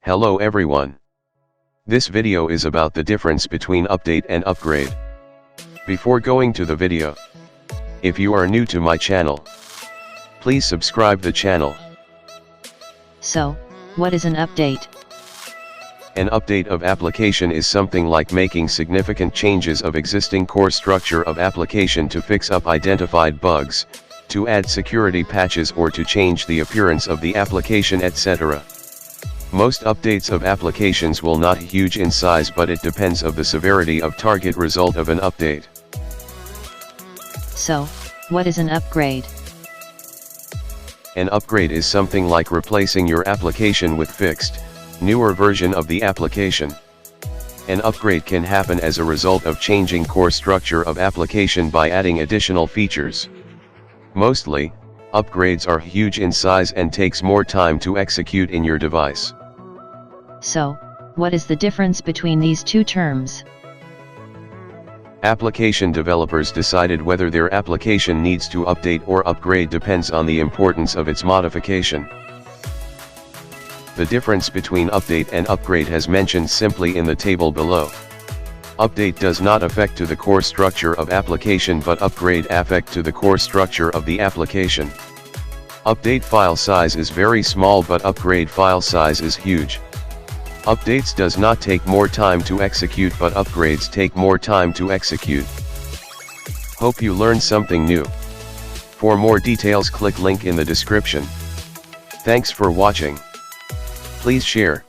Hello everyone. This video is about the difference between update and upgrade. Before going to the video, if you are new to my channel, please subscribe the channel. So, what is an update? An update of application is something like making significant changes of existing core structure of application to fix up identified bugs, to add security patches or to change the appearance of the application, etc. Most updates of applications will not huge in size, but it depends of the severity of target result of an update. So, what is an upgrade? An upgrade is something like replacing your application with fixed, newer version of the application. An upgrade can happen as a result of changing core structure of application by adding additional features. Mostly, upgrades are huge in size and takes more time to execute in your device. So, what is the difference between these two terms? Application developers decided whether their application needs to update or upgrade depends on the importance of its modification. The difference between update and upgrade has mentioned simply in the table below. Update does not affect to the core structure of application, but upgrade affect to the core structure of the application. Update file size is very small, but upgrade file size is huge. Updates does not take more time to execute, but upgrades take more time to execute. Hope you learned something new. For more details, click link in the description. Thanks for watching. Please share.